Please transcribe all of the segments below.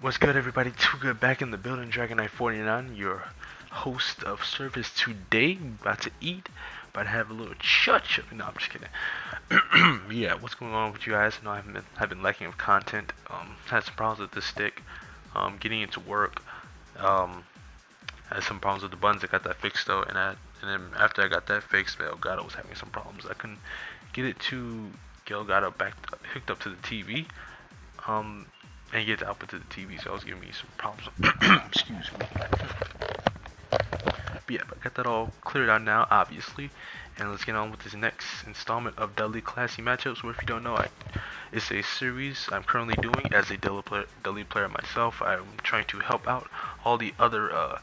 What's good, everybody? Too Good back in the building. Dragon Knight 49, your host of service today. About to eat, about to have a little chutch. No, I'm just kidding. Yeah, what's going on with you guys? No, I've been lacking of content. Had some problems with the stick. Getting into work. Had some problems with the buttons. I got that fixed though, and then after I got that fixed, Elgato was having some problems. I couldn't get it to get Elgato back hooked up to the TV. And get the output to the TV, so I was giving me some problems. Excuse me. But yeah, but I got that all cleared out now, obviously. And let's get on with this next installment of Dudley Classy Matchups, where if you don't know, it's a series I'm currently doing as a Dudley player myself. I'm trying to help out all the other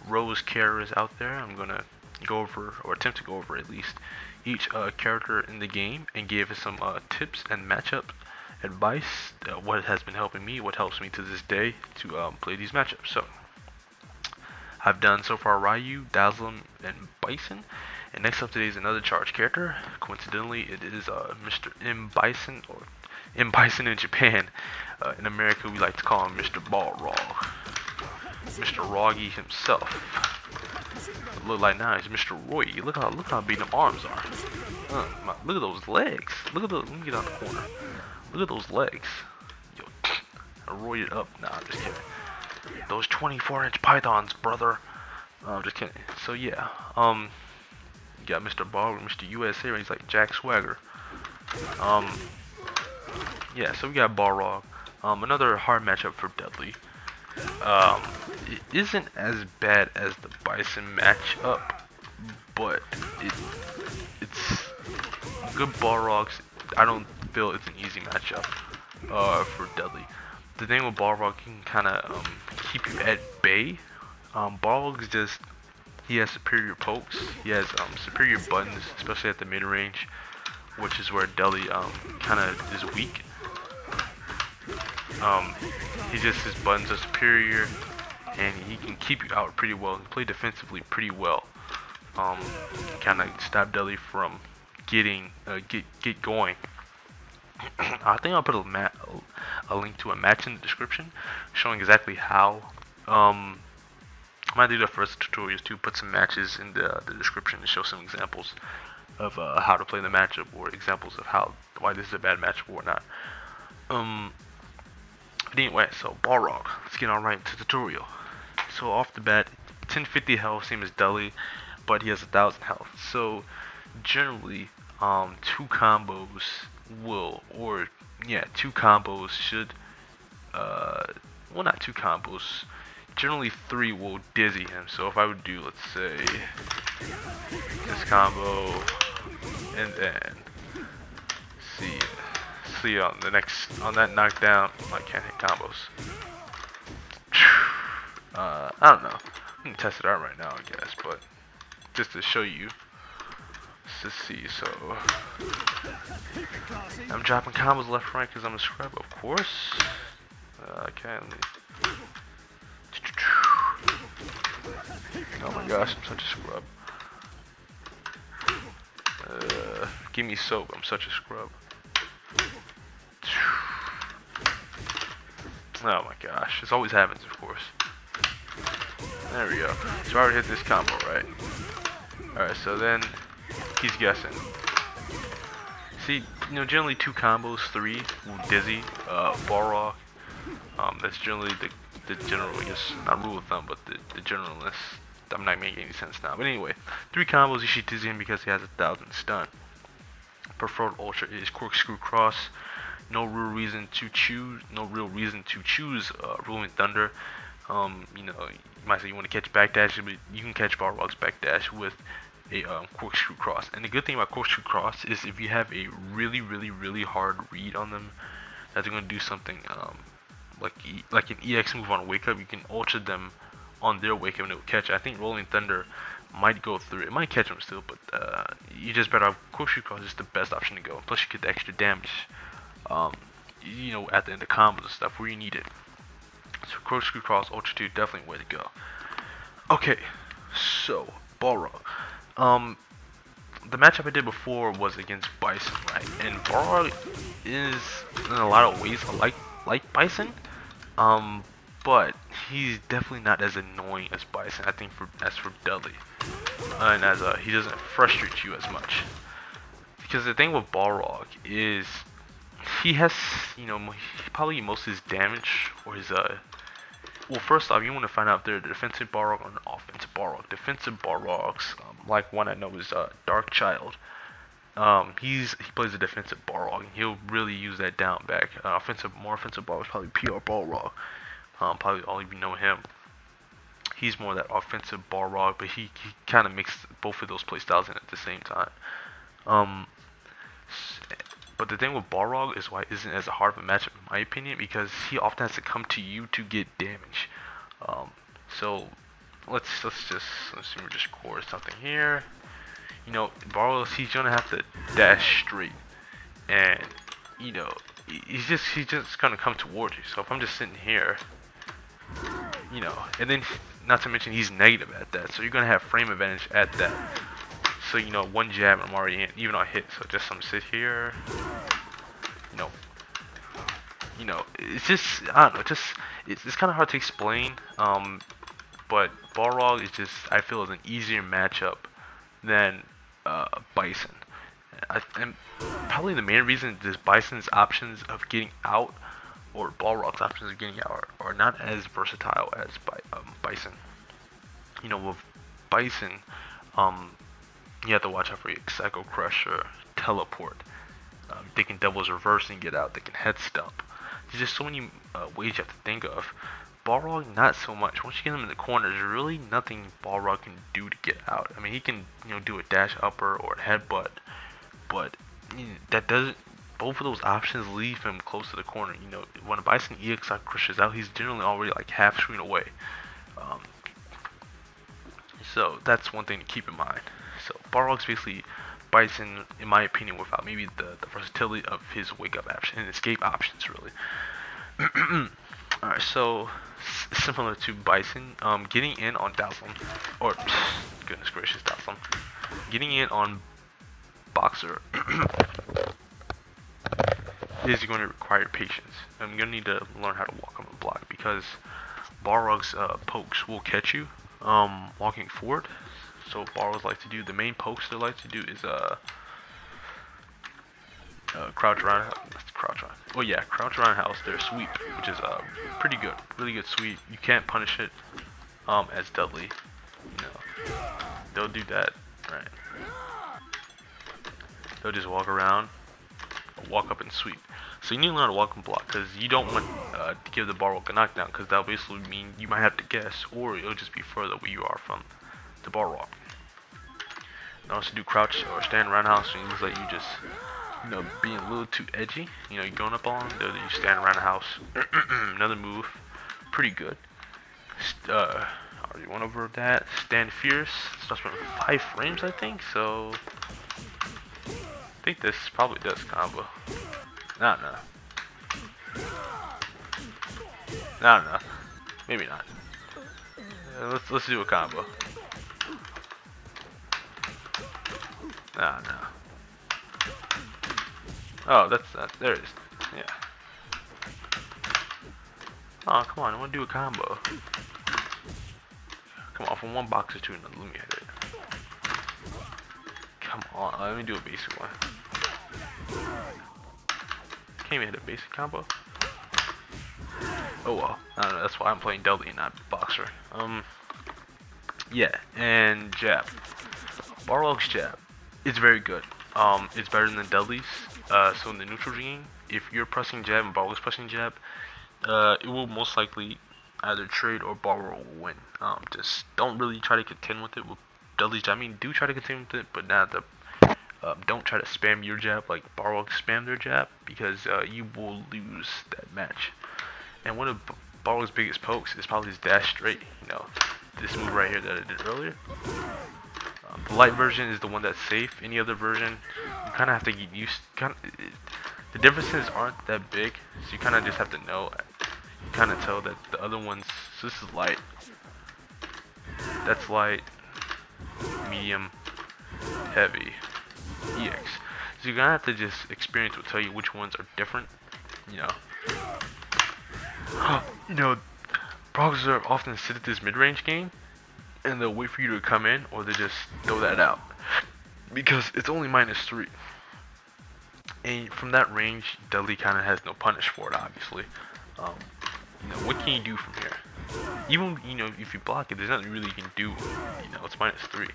Rose carriers out there. I'm going to go over, or attempt to go over at least, each character in the game and give some tips and matchup advice, what has been helping me, what helps me to this day to play these matchups. So I've done so far Ryu, Dazzlem, and Bison, and next up today is another charge character. Coincidentally, it is Mr. M. Bison, or M. Bison in Japan. In America, we like to call him Mr. Balrog, Mr. Roggy himself. Look like now he's Mr. Roy. Look how big them arms are. Look at those legs. Look at those. Let me get out the corner. Look at those legs. Yo, I roid it up. Nah, I'm just kidding. Those 24-inch pythons, brother. I'm just kidding. So yeah, you got Mr. Balrog, Mr. USA, and he's like Jack Swagger. Yeah, so we got Balrog. Another hard matchup for Dudley. It isn't as bad as the Bison matchup, but it's good Balrogs. I don't feel it's an easy matchup for Dudley. The thing with Balrog, can kind of keep you at bay. Balrog's just, he has superior pokes. He has superior buttons, especially at the mid range, which is where Dudley kind of is weak. His buttons are superior, and he can keep you out pretty well. He can play defensively pretty well. Kind of stop Dudley from getting get going. I think I'll put a link to a match in the description showing exactly how. I might do that for us tutorials too. Put some matches in the description to show some examples of how to play the matchup, or examples of why this is a bad matchup or not. But anyway, so Balrog. Let's get on right into the tutorial. So off the bat, 1050 health, same as Dudley, but he has 1000 health. So generally, two combos should, well, not two combos, generally 3 will dizzy him. So if I would do, let's say, this combo, and then see on that knockdown, I can't hit combos. I don't know. I'm gonna test it out right now, I guess, but just to show you. Let's see, so I'm dropping combos left and right because I'm a scrub, of course. Okay. Oh my gosh, I'm such a scrub. Give me soap, I'm such a scrub. Oh my gosh, this always happens, of course. There we go. So I already hit this combo, right? Alright, so then he's guessing. See, generally 2 combos, 3 will dizzy Balrog. That's generally the general, I guess, not rule of thumb, but the generalness. I'm not making any sense now. But anyway, 3 combos you should dizzy him because he has 1000 stun. Preferred ultra is Corkscrew Cross. No real reason to choose Rolling Thunder. You might say you want to catch backdash, but you can catch Balrog's backdash with a Corkscrew Cross. And the good thing about Corkscrew Cross is if you have a really hard read on them, that they're going to do something like an EX move on Wake Up, you can ultra them on their Wake Up and it will catch. I think Rolling Thunder might go through. It might catch them still, but you just better have Corkscrew Cross is the best option to go. Plus you get the extra damage, at the end of combos and stuff where you need it. So Corkscrew Cross, Ultra 2, definitely way to go. Okay, so Balrog. The matchup I did before was against Bison, right? And Balrog is in a lot of ways like Bison, but he's definitely not as annoying as Bison. I think as for Dudley, and as he doesn't frustrate you as much. Because the thing with Balrog is he has, you know, probably most of his damage or his well, first off, you want to find out if they're the defensive Balrog or an offensive Balrog. Defensive Balrogs, like one I know is Dark Child. He plays a defensive Balrog, and he'll really use that down back. More offensive Balrog is probably PR Balrog. Probably all of you know him. He's more that offensive Balrog, but he kind of mixes both of those playstyles in at the same time. But the thing with Balrog is why it isn't as hard of a matchup in my opinion, because he often has to come to you to get damage. So let's see, we're just core something here. You know, Balrog, he's gonna have to dash straight, and you know, he's just gonna come towards you. So if I'm just sitting here, you know, and then not to mention he's negative at that, so you're gonna have frame advantage at that. So you know, one jab and I'm already in, even on hit. So just sit here, you know, it's just, I don't know, it's kind of hard to explain. But Balrog is just, I feel, is an easier matchup than Bison. And probably the main reason is Bison's options of getting out, or Balrog's options of getting out, are not as versatile as Bison. You know, with Bison, you have to watch out for your Psycho Crusher, Teleport. They can Devil's Reverse and get out. They can Head Stump. There's just so many ways you have to think of. Balrog, not so much. Once you get him in the corner, there's really nothing Balrog can do to get out. I mean, he can, you know, do a dash upper or a headbutt, but you know, that doesn't. Both of those options leave him close to the corner. You know, when a Bison EXI crushes out, he's generally already like half screen away. So that's one thing to keep in mind. So Balrog's basically Bison, in my opinion, without maybe the versatility of his wake up option and escape options, really. Alright, so similar to Bison, getting in on Dazzle, or goodness gracious, Dazzle, getting in on Boxer is going to require patience. I'm going to need to learn how to walk on the block, because Balrog's pokes will catch you walking forward. So Balrogs like to do, the main pokes they like to do is crouch around. Oh yeah, crouch around house. Their sweep, which is pretty good, really good sweep. You can't punish it as Dudley. You know, they'll do that, right? They'll just walk around, walk up and sweep. So you need to learn how to walk and block, because you don't want to give the Balrog a knockdown, because that'll basically mean you might have to guess, or it'll just be further where you are from the Balrog. You also do crouch or stand roundhouse, and it looks like you just, you know, being a little too edgy. You know, you're going up on them, you stand around the house. Another move, pretty good. Already went over that. Stand fierce, starts with 5 frames, I think. So I think this probably does combo. No. Maybe not. Let's do a combo. No. Oh, that's there it is. Yeah. Oh, come on, I want to do a combo. Come on, from one boxer to another. Let me hit it. Come on, let me do a basic one. Can't even hit a basic combo. Oh well, I don't know. That's why I'm playing Dudley and not boxer. Yeah, and jab. Balrog's jab. It's very good. It's better than Dudley's. So in the neutral game, if you're pressing jab and Balrog's pressing jab, it will most likely either trade or Balrog will win. Just don't really try to contend with it with Dudley's jab. I mean, do try to contend with it, but not the. Don't try to spam your jab like Balrog spam their jab, because you will lose that match. And one of Balrog's biggest pokes is probably his dash straight. You know, this move right here that I did earlier. The light version is the one that's safe. Any other version, you kind of have to get used. The differences aren't that big, so you kind of just have to know. You kind of tell that the other ones. So this is light. That's light, medium, heavy, EX. So you're gonna have to just experience will tell you which ones are different. You know. You know, Balrogs are often sit at this mid-range game, and they'll wait for you to come in, or they just throw that out because it's only -3. And from that range, Dudley kind of has no punish for it, obviously. You know, what can you do from here? Even, you know, if you block it, there's nothing really you can do. You know, it's -3.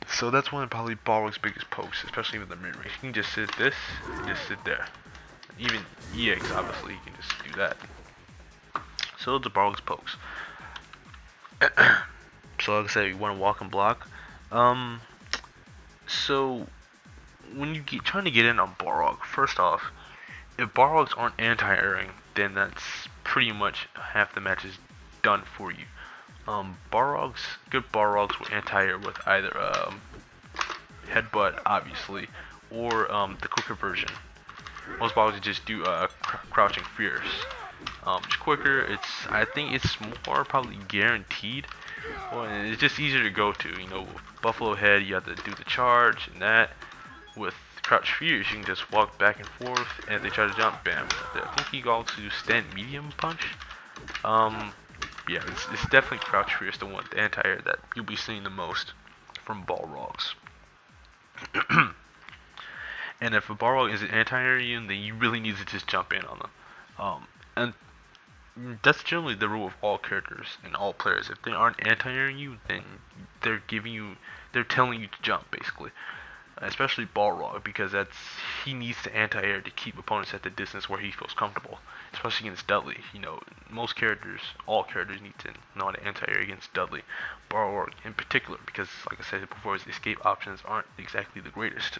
So that's one of probably Balrog's biggest pokes, especially with the mid range. You can just sit this, and just sit there. Even EX, obviously, you can just do that. So those are Balrog's pokes. So like I said, you want to walk and block. So when you get trying to get in on Balrog, first off, if Balrogs aren't anti-airing, then that's pretty much half the match is done for you. Good Balrogs will anti-air with either Headbutt, obviously, or the quicker version. Most Balrogs just do crouching fierce. It's quicker. I think it's more probably guaranteed. Well, and it's just easier to go to. You know, with Buffalo Head, you have to do the charge and that. With Crouch Fierce, you can just walk back and forth, and if they try to jump, bam. I think you can also do stand medium punch. Yeah, it's definitely Crouch Fierce, the one, the anti-air that you'll be seeing the most from Balrogs. And if a Balrog is an anti-air you, then you really need to just jump in on them. And that's generally the rule of all characters and all players. If they aren't anti-airing you, then they're telling you to jump, basically. Especially Balrog, because he needs to anti-air to keep opponents at the distance where he feels comfortable. Especially against Dudley. You know, all characters need to know how to anti-air against Dudley. Balrog in particular, because like I said before, his escape options aren't exactly the greatest.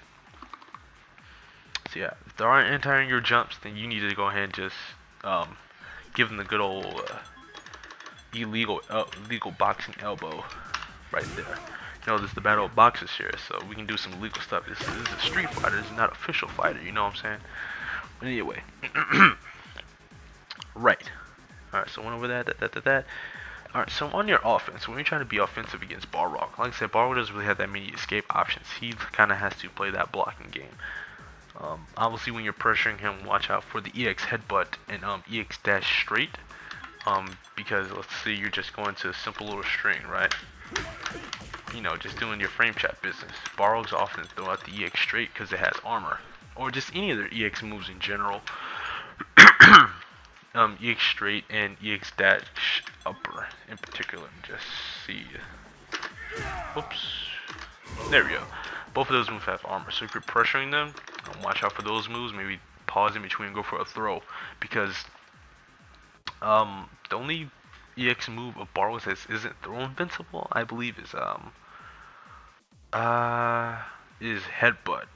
So yeah, if there aren't anti-airing your jumps, then you need to go ahead and just give them the good old illegal boxing elbow right there. You know, this is the battle of boxers here, so we can do some legal stuff. This is a street fighter, this is not an official fighter, you know what I'm saying? But anyway. Right. Alright, so went over that. Alright, so on your offense, when you're trying to be offensive against Balrog, like I said, Balrog doesn't really have that many escape options. He kind of has to play that blocking game. Obviously, when you're pressuring him, watch out for the EX Headbutt and EX Dash Straight. Because let's say you're just going to a simple little string, right? You know, just doing your frame trap business. Balrogs often throw out the EX Straight because it has armor. Or just any of their EX moves in general. EX Straight and EX Dash Upper in particular. Just see. Oops. There we go. Both of those moves have armor. So if you're pressuring them, watch out for those moves. Maybe pause in between and go for a throw. Because the only EX move of Balrog that isn't throw invincible, I believe, is Headbutt,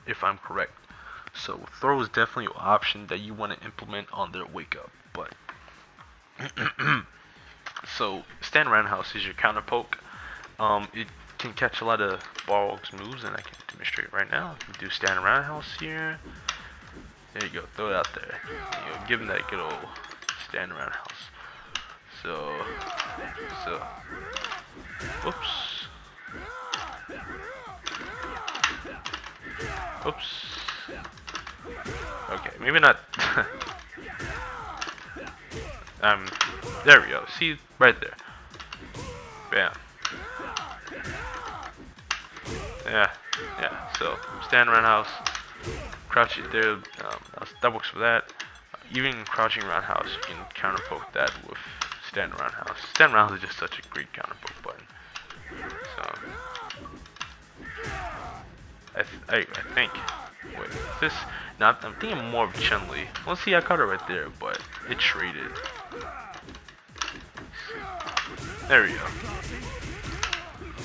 if I'm correct. So throw is definitely an option that you want to implement on their wake up. But so stand roundhouse is your counter poke. It can catch a lot of Balrog's moves, and I can demonstrate right now. You can do stand roundhouse here. There you go, throw it out there. You know, give him that good old stand roundhouse. So, oops. Okay, maybe not. There we go. See, right there. Bam. Yeah. So, stand roundhouse, crouch it there. That works for that. Even crouching roundhouse, you can counter poke that with stand roundhouse. Stand roundhouse is just such a great counter poke button. So, I think. Wait, this. Now I'm thinking more of Chun-Li. Let's see, I caught it right there, but it traded. There we go.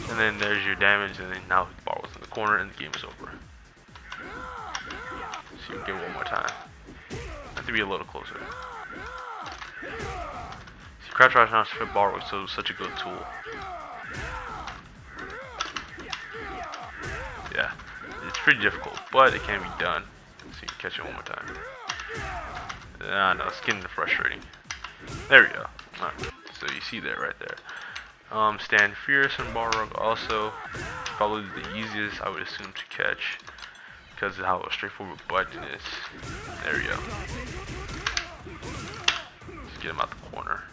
And then there's your damage, and then now the ball was in the corner, and the game is over. So you can get it one more time. Have to be a little closer. See, crouch roundhouse for Balrog, so such a good tool. Yeah, it's pretty difficult, but it can be done. So you can catch it one more time. No, it's getting frustrating. There we go. Alright, so you see that right there. Stand Fierce and Balrog also probably the easiest, I would assume, to catch because of how a straightforward button is. There we go. get him out the corner.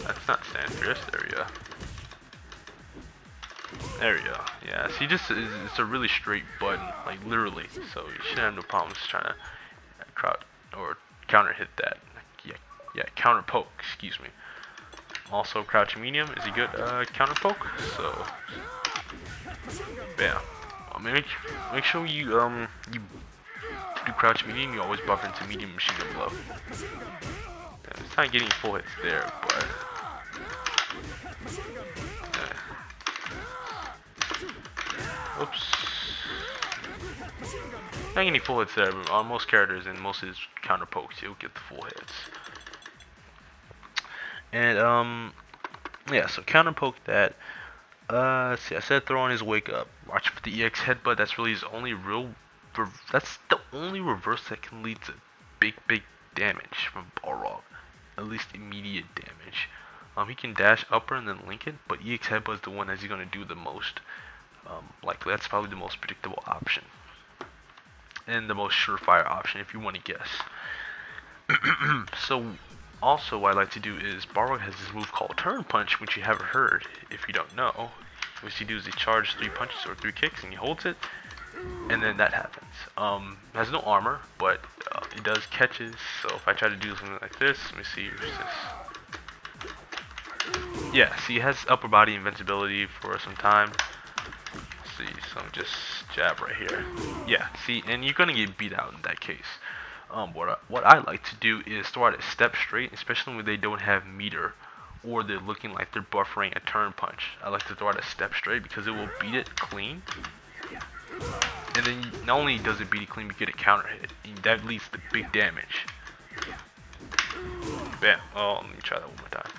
That's not stand fierce. There we go. There we go. Yeah, see, it's a really straight button, like literally. So you shouldn't have no problems trying to crowd or counter hit that. Yeah, counter poke. Excuse me. Also, crouch medium is a good counter poke. So, bam. Make sure you do crouch medium. You always buffer into medium machine gun blow. It's not getting full hits there, but. Oops. Not getting full hits there, but on most characters and most of his counter pokes, he'll get the full hits. And yeah, so counter poke that. Let's see, I said throw on his wake up. Watch for the EX headbutt. That's really his only real. That's the only reverse that can lead to big damage from Balrog. At least immediate damage. He can dash upper and then link it, but EX headbutt is the one that he's gonna do the most. Likely that's probably the most predictable option and the most surefire option if you want to guess. So also what I like to do is Balrog has this move called turn punch, which you haven't heard if you don't know. What he does is he charges 3 punches or 3 kicks and he holds it, and then that happens. It has no armor, but it does catches. So if I try to do something like this, let me see, where's this? Yeah, see, he has upper body invincibility for some time. See, so just jab right here. Yeah, see, and you're gonna get beat out in that case. What I like to do is throw out a step straight, especially when they don't have meter or they're looking like they're buffering a turn punch. I like to throw out a step straight because it will beat it clean. And then not only does it beat it clean, you get a counter hit. And that leads to big damage. Bam. Oh, let me try that one more time.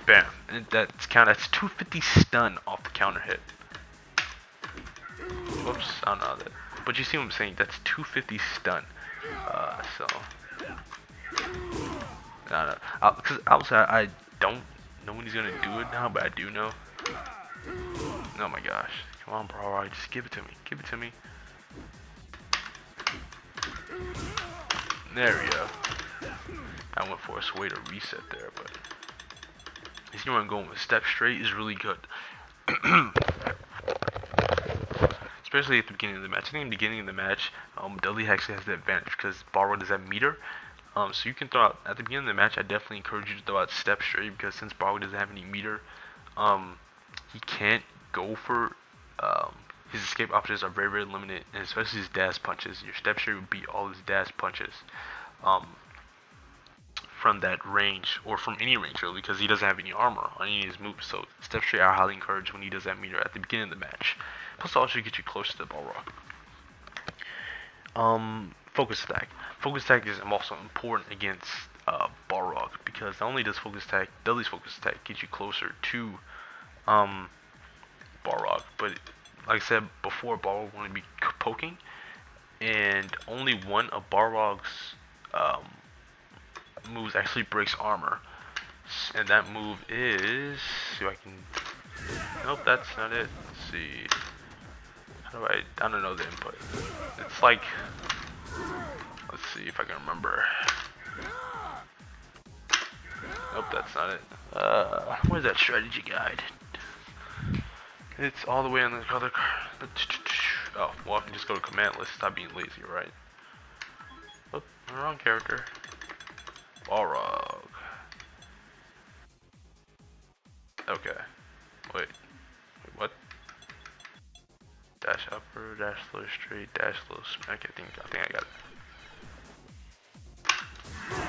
Bam. And that's 250 stun off the counter hit. Whoops, I don't know that. But you see what I'm saying? That's 250 stun. So I don't know. Because I don't know when he's gonna do it now, but I do know. Oh my gosh. Come on, bro. Just give it to me. Give it to me. There we go. I went for a sway to reset there, but if you want going with step straight is really good. Especially at the beginning of the match. I think in the beginning of the match, Dudley actually has the advantage because Balrog does have meter. So you can throw out, at the beginning of the match, I definitely encourage you to throw out step straight because since Balrog doesn't have any meter, he can't go for, his escape options are very limited, and especially his dash punches. Your step straight would beat all his dash punches from that range, or from any range really, because he doesn't have any armor on any of his moves. So step straight I highly encourage when he does that meter at the beginning of the match. Plus also get you closer to Balrog. Focus attack. Focus attack is also important against Balrog because not only does focus attack, Dudley's focus attack get you closer to Balrog, but like I said before, Balrog want to be poking, and only one of Balrog's moves actually breaks armor, and that move is, see if I can, nope, that's not it. Let's see, how do I don't know the input. It's like, let's see if I can remember. Nope, that's not it. Where's that strategy guide? It's all the way on the other. Oh, well, I can just go to command list. Stop being lazy, right? Oh, wrong character. Balrog. Okay. Wait, what? Dash upper, dash slow straight, dash low smack. I think I got it.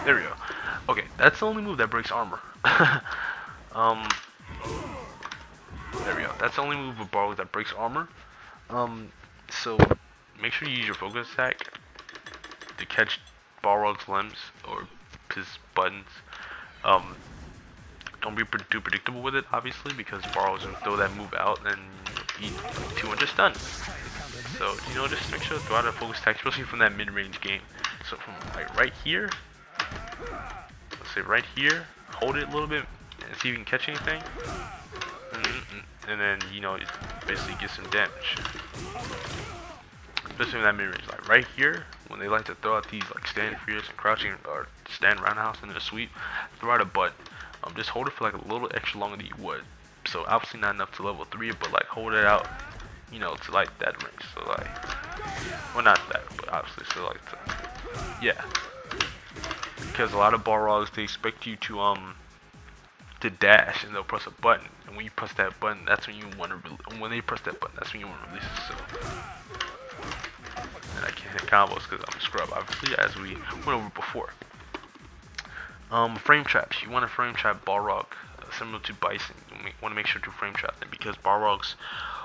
There we go. Okay, that's the only move that breaks armor. There we go. That's the only move of Balrog that breaks armor. So make sure you use your focus attack to catch Balrog's limbs or his buttons. Don't be too predictable with it, obviously, because Balrog's gonna throw that move out and eat 200 stun. So just make sure to throw out a focus attack, especially from that mid-range game. So from like right here, let's say right here, hold it a little bit and see if you can catch anything. And then basically get some damage. especially in that mid range. Like right here, when they like to throw out these like stand fierce and crouching or stand roundhouse into the sweep, throw out a butt. Just hold it for like a little extra longer than you would. So obviously not enough to level 3, but like hold it out, you know, to like that range. So like, well not that, but obviously so like, yeah. Because a lot of Balrogs, they expect you to dash and they'll press a button, and when you press that button, that's when you want to when they press that button, that's when you want to release it. So, and I can't hit combos because I'm a scrub, obviously, as we went over before. Frame traps. You want to frame trap Balrog, similar to Bison. You want to make sure to frame trap them because Balrogs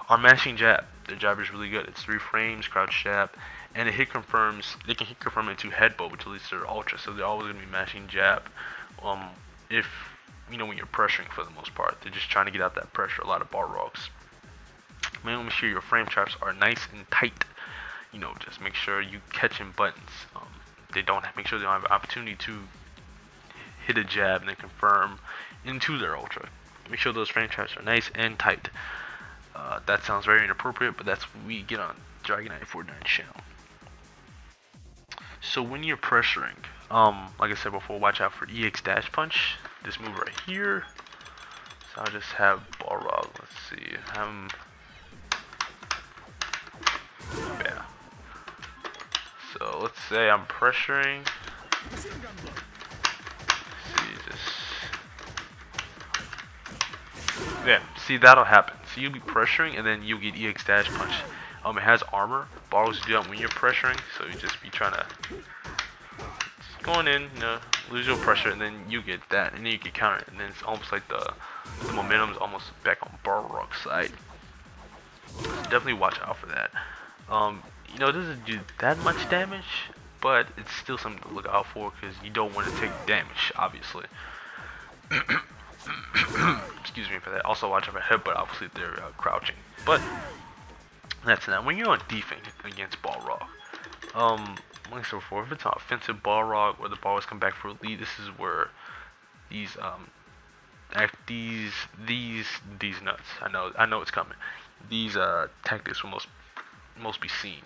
are mashing jab. Their jab is really good. It's 3 frames, crouch jab, and it hit confirms. They can hit confirm into Headbutt, which leads to their ultra. So they're always gonna be mashing jab. If you know when you're pressuring for the most part, they're just trying to get out that pressure. A lot of Balrogs. Make sure your frame traps are nice and tight. You know, just make sure you catching buttons. They don't make sure they don't have an opportunity to hit a jab and then confirm into their ultra. Make sure those frame traps are nice and tight. That sounds very inappropriate, but that's what we get on Dragon949 channel. So when you're pressuring, like I said before, watch out for EX dash punch. This move right here. So I'll just have Balrog. Let's see. Yeah. So let's say I'm pressuring. Yeah, see that'll happen. So you'll be pressuring and then you'll get EX dash punch. It has armor. Balrogs do that when you're pressuring, so you just be trying to going in, you know, lose your pressure, and then you get that, and then you can counter it, and then it's almost like the momentum's almost back on Balrog's side. So definitely watch out for that. You know, it doesn't do that much damage, but it's still something to look out for because you don't want to take damage, obviously. Excuse me for that. Also watch out for Headbutt. Obviously they're crouching, but that's not when you're on defense against Balrog. Like I said before, if it's an offensive Balrog where the Balrogs come back for a lead, this is where these nuts. I know it's coming. These tactics will most be seen.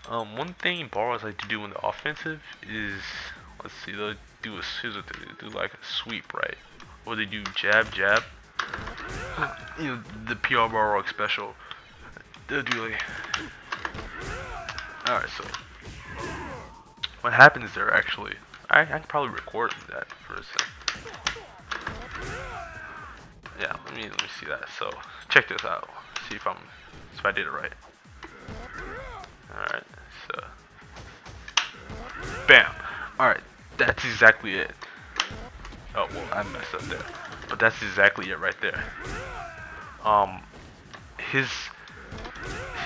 One thing Balrogs like to do in the offensive is, let's see, they'll do here's what they do, like a sweep, right? Or they do jab, jab. You know, the PR Balrog Special. They'll do like. Alright, so what happens there actually? I can probably record that for a second. Yeah, let me see that. So check this out. See if I did it right. Alright, so bam. Alright, that's exactly it. Oh well, I messed up there. But that's exactly it right there. His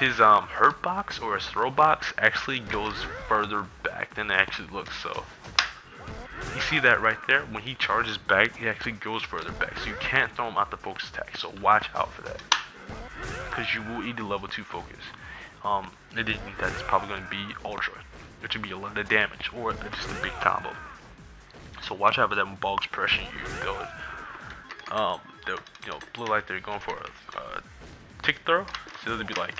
hurt box or his throw box actually goes further back than it actually looks. So you see that right there? When he charges back, he actually goes further back. So you can't throw him out the focus attack. So watch out for that, because you will eat the level 2 focus. That's probably going to be ultra, which would be a lot of damage or just a big combo. So watch out for that when Balrog's pressuring you. They'll you know, blue like they're going for a tick throw, so they'll be like,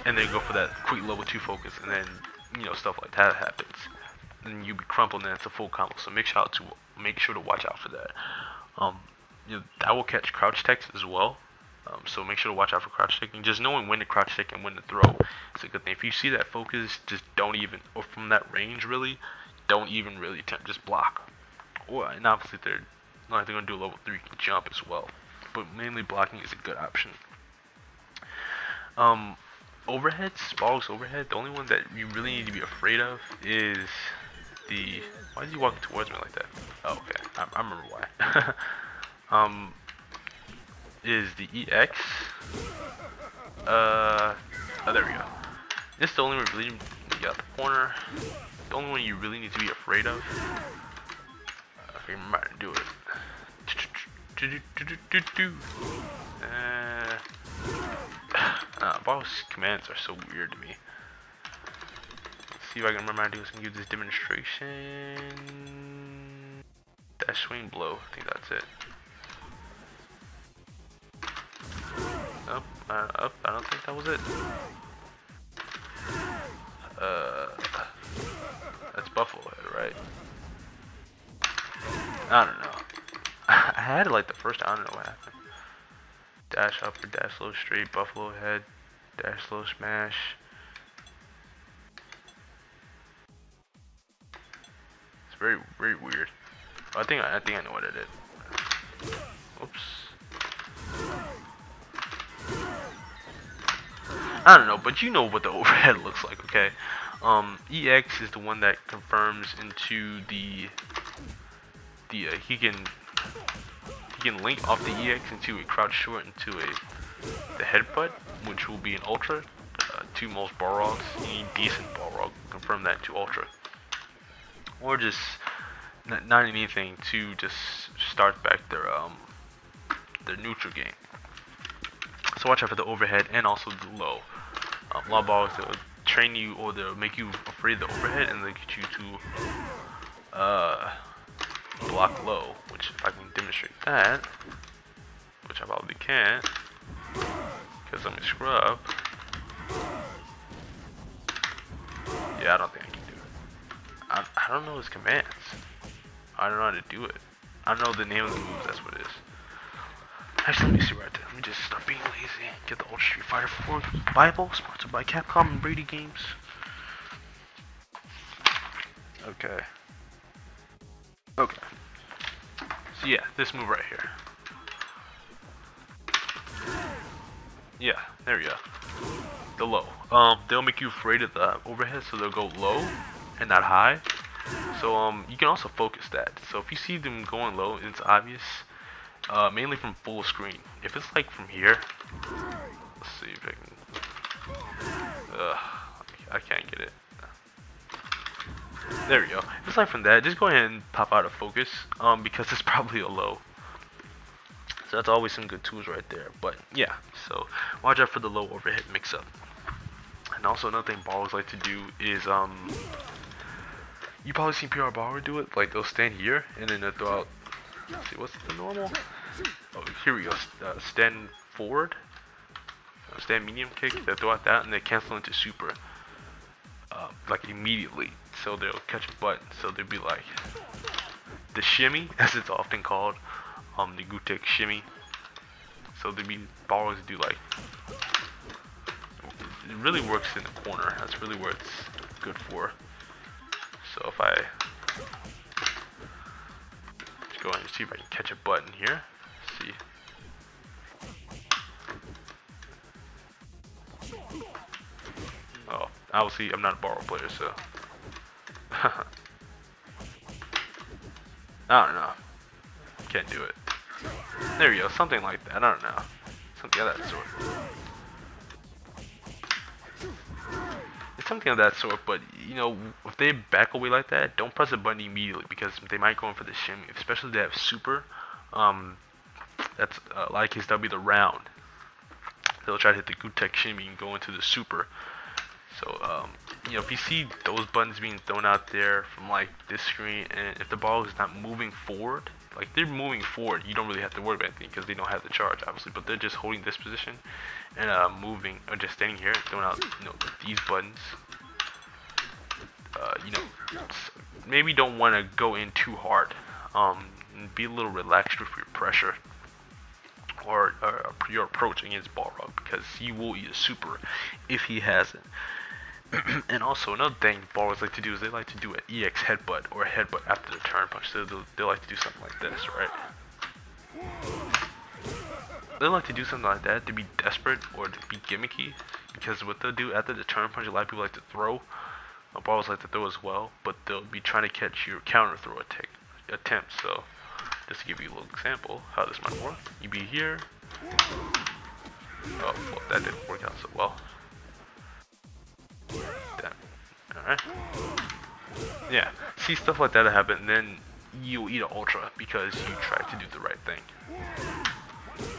and they go for that quick level 2 focus, and then you know stuff like that happens. Then you be crumpled, and then it's a full combo. So make sure to watch out for that. You know, that will catch crouch techs as well. So make sure to watch out for crouch teching. Just knowing when to crouch tech and when to throw is a good thing. If you see that focus, just don't even, or from that range really, don't even really attempt. Just block. Or and obviously they're gonna do a level 3 jump as well. But mainly blocking is a good option. Overheads, Balrog's overhead. The only one that you really need to be afraid of is the. Why is he walking towards me like that? Oh, okay. I remember why. Is the EX. Oh, there we go. This is the only one really need to get out the corner. The only one you really need to be afraid of. If you remember how to do it. Balrog's commands are so weird to me. Let's see if I can remember how to do this and give this demonstration. Dash swing blow. I think that's it. I don't think that was it. Buffalo Head, right? I don't know. I had it like the first time. I don't know what happened. Dash upper, dash low straight, Buffalo Head, dash low smash. It's very, very weird. I think I know what it is. Oops. I don't know, but you know what the overhead looks like, okay? EX is the one that confirms into the he can link off the EX into a crouch short into the headbutt, which will be an ultra. Two most Balrogs, you need decent Balrog, confirm that to ultra, or just not anything to just start back their neutral game. So watch out for the overhead and also the low. A lot of balls that will train you or they'll make you afraid of the overhead and they'll get you to block low, which if I can demonstrate that, which I probably can't because I'm a scrub. Yeah, I don't think I can do it. I don't know his commands. I don't know how to do it. I don't know the name of the moves, that's what it is. Actually, let me see right there. Let me just stop being lazy. Get the old Street Fighter 4 Bible, sponsored by Capcom and Brady Games. Okay. Okay. So yeah, this move right here. Yeah, there we go. The low. They'll make you afraid of the overhead, so they'll go low and not high. So you can also focus that. So if you see them going low, it's obvious. Mainly from full screen. If it's like from here, let's see if I can. I can't get it. There we go. If it's like from that, just go ahead and pop out of focus. Because it's probably a low. So that's always some good tools right there. But yeah, so watch out for the low overhead mix up. And also another thing Balrogs like to do is you probably seen PR Balrog do it. Like they'll stand here and then they'll throw out. Let's see, what's the normal? Oh, here we go. Stand forward. Stand medium kick. They'll throw out that and they cancel into super. Like immediately. So they'll catch a button. So they'll be like the shimmy, as it's often called. The Gootecks shimmy. So they'll be Balrogs do like. It really works in the corner. That's really where it's good for. So if I go ahead and see if I can catch a button here. Let's see. Oh, obviously I'm not a Balrog player, so I don't know. Can't do it. There we go, something like that. I don't know. Something of that sort. It's something of that sort, but you know, if they back away like that, don't press the button immediately because they might go in for the shimmy, especially if they have super. That's like case that'll be the round. They'll try to hit the Gootecks shimmy and go into the super. So you know, if you see those buttons being thrown out there from like this screen, and if the ball is not moving forward, like they're moving forward, you don't really have to worry about anything because they don't have the charge, obviously. But they're just holding this position and moving, or just standing here, throwing out, you know, these buttons. You know, maybe don't want to go in too hard. And be a little relaxed with your pressure or your approach against Balrog because he will eat a super if he hasn't. And also another thing Balrogs like to do is they like to do an EX headbutt or a headbutt after the turn punch. So they like to do something like this, right? They like to do something like that to be desperate or to be gimmicky, because what they'll do after the turn punch, a lot of people like to throw. Balrogs like to throw as well, but they'll be trying to catch your counter throw attempt. So just to give you a little example how this might work, you'd be here. Oh, well, that didn't work out so well. Damn. Alright. Yeah, see stuff like that happen, and then you'll eat an ultra because you tried to do the right thing.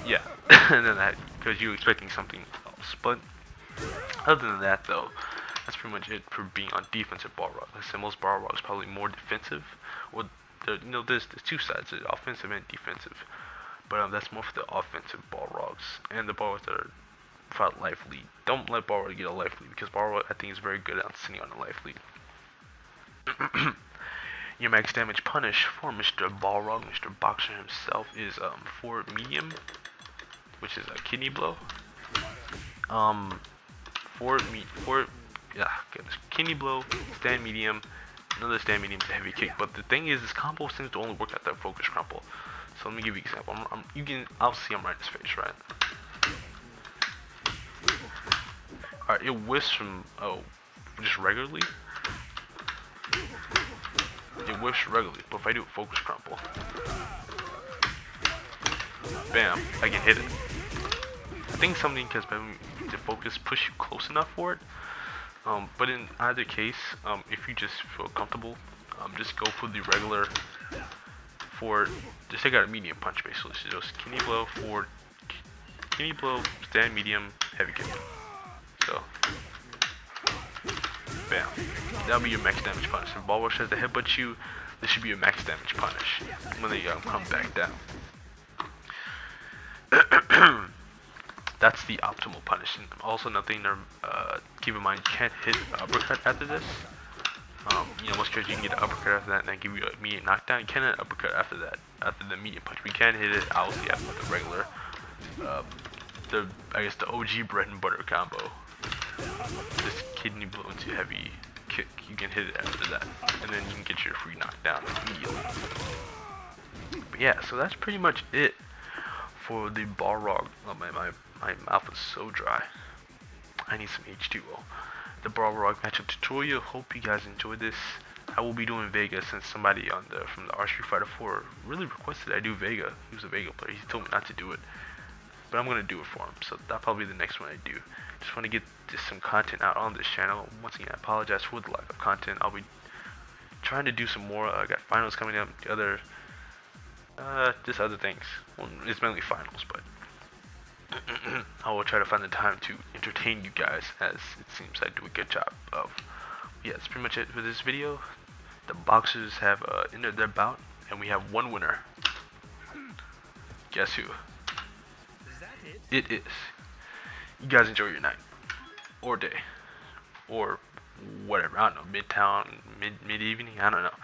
Yeah, and then that because you're expecting something else. But other than that, though, that's pretty much it for being on defensive Balrog. Like I said, most Balrogs probably more defensive. Well, you know, there's two sides, there's offensive and defensive. But that's more for the offensive Balrogs and the Balrogs that are without life lead. Don't let Balrog get a life lead because Balrog, I think, is very good at sitting on a life lead. Your max damage punish for Mr. Balrog, Mr. Boxer himself, is 4 medium, which is a kidney blow. 4 yeah, goodness, kidney blow, stand medium, another stand medium to heavy kick. But the thing is, this combo seems to only work at the focus crumple. So let me give you an example. I'll see him right in his face, right? Alright, it whiffs from just regularly. It whiffs regularly, but if I do a focus crumple, bam, I can hit it. I think something because the focus push you close enough for it. But in either case, if you just feel comfortable, just go for the regular. Just take out a medium punch basically. So just kidney blow, stand medium, heavy kick. So, bam. That'll be your max damage punish. If Balrog tries to headbutt you, this should be your max damage punish when they come back down. That's the optimal punish. And also, nothing to keep in mind, you can't hit uppercut after this. You know, most characters you can get an uppercut after that and then give you an immediate knockdown. You can't hit an uppercut after that, after the medium punch. We can hit it obviously after the regular, I guess the OG bread and butter combo. This kidney blow into heavy kick. You can hit it after that, and then you can get your free knockdown immediately. But yeah, so that's pretty much it for the Balrog. Oh, my mouth is so dry. I need some H2O. The Balrog matchup tutorial. Hope you guys enjoyed this. I will be doing Vega since somebody from the Street Fighter 4 really requested I do Vega. He was a Vega player. He told me not to do it, but I'm gonna do it for him. So that'll probably be the next one I do. Just want to get some content out on this channel. Once again, I apologize for the lack of content. I'll be trying to do some more. I got finals coming up. Just other things. Well, it's mainly finals, but I will try to find the time to entertain you guys, as it seems I do a good job of. Yeah, that's pretty much it for this video. The boxers have ended their bout, and we have one winner. Guess who? Is that it? It is. You guys enjoy your night, or day, or whatever. I don't know, mid-evening, I don't know.